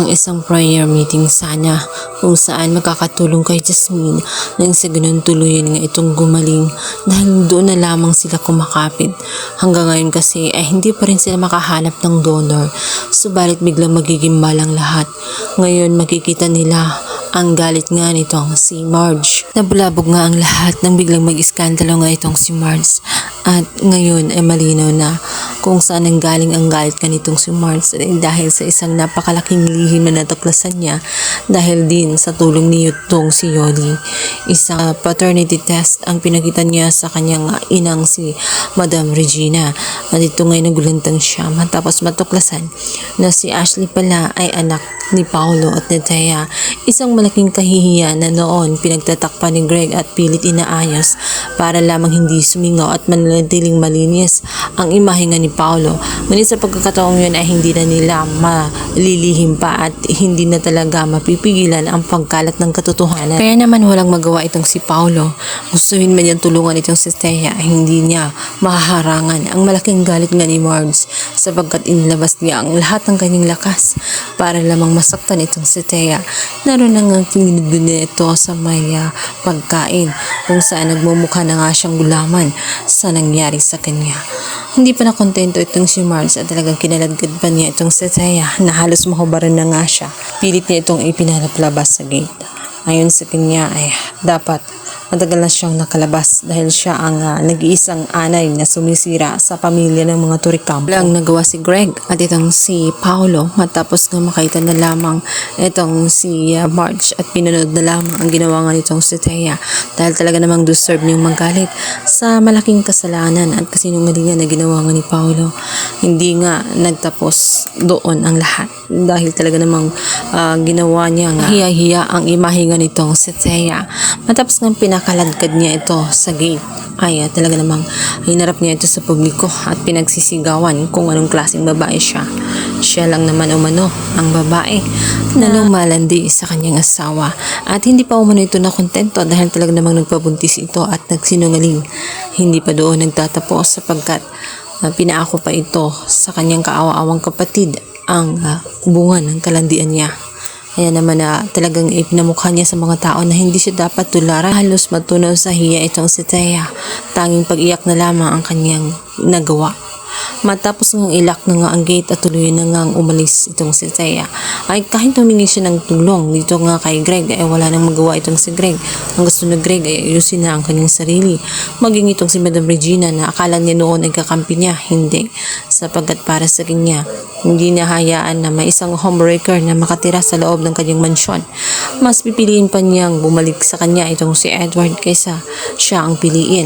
ang isang prayer meeting sana kung saan makakatulong kay Jasmine nang sa ganun tuluyan nga itong gumaling dahil doon na lamang sila kumakapit. Hanggang ngayon kasi ay hindi pa rin sila makahanap ng donor, subalit biglang magiging malang lahat. Ngayon makikita nila ang galit nga nitong si Marge. Nabulabog nga ang lahat nang biglang mag-iskandalo nga itong si Marge. At ngayon ay malinaw na kung saan ang galing ang galit ka nitong si Marge dahil sa isang napakalaking lihim na natuklasan niya dahil din sa tulong ni itong si Yoli. Isang paternity test ang pinakita niya sa kanyang inang si Madam Regina. At ito ngayon nagulantang siya matapos matuklasan na si Ashley pala ay anak ni Paolo at ni Thea. Isang malaking kahihiyan na noon pinagtatakpan ni Greg at pilit inaayos para lamang hindi sumingaw at manatiling malinis ang imahe nga ni Paolo. Ngunit sa pagkakataong yun ay hindi na nila malilihim pa at hindi na talaga mapipigilan ang pagkalat ng katotohanan. Kaya naman walang magawa itong si Paolo. Gustuhin man niyang tulungan itong si Thea, hindi niya mahaharangan ang malaking galit nga ni Marge sapagkat inilabas niya ang lahat ng kanyang lakas para lamang masaktan itong si Thea. Naroon na nga kinigod ito sa may pagkain kung saan nagmumukha na nga siyang gulaman sa nangyari sa kanya. Hindi pa nakontento itong si Marge at talagang kinaladkad pa niya itong si Thea na halos mahubaran na nga siya. Pilit niya itong ipinalabas sa gate. Ayon sa kanya ay dapat matagal na siyang nakalabas dahil siya ang nag-iisang anay na sumisira sa pamilya ng mga Torrecampo. Walang nagawa si Greg at itong si Paolo matapos nga makita na lamang itong si Marge at pinanood na lamang ang ginawa nga nitong si Thea dahil talaga namang deserve niyang magalit sa malaking kasalanan at kasinungalingan na ginawa nga ni Paolo. Hindi nga nagtapos doon ang lahat dahil talaga namang ginawa niya nga hiya-hiya ang imahe nga nitong si Thea. Matapos nga pinakaladkad niya ito sa gate ay talaga namang hinarap niya ito sa publiko at pinagsisigawan kung anong klaseng babae siya. Siya lang naman umano ang babae na lumalandi sa kanyang asawa at hindi pa umano ito na kontento dahil talaga namang nagpabuntis ito at nagsinungaling. Hindi pa doon nagtatapos sapagkat pinaako pa ito sa kanyang kaawa-awang kapatid ang bunga ng kalandian niya. Kaya naman talagang ipinamukha niya sa mga tao na hindi siya dapat tularan. Halos matunaw sa hiya itong si Thea. Tanging pag-iyak na lamang ang kanyang nagawa. Matapos ngang ilak na nga ang gate at tuloy na nga umalis itong si Thea ay kahit humingi siya ng tulong dito nga kay Greg ay wala nang magawa itong si Greg. Ang gusto na Greg ay ayusin na ang kanyang sarili. Maging itong si Madam Regina na akala niya noon ay kakampi niya, hindi. Sapagkat para sa kanya, hindi niya hayaan na may isang homebreaker na makatira sa loob ng kanyang mansyon. Mas pipiliin pa niyang bumalik sa kanya itong si Edward kaysa siya ang piliin.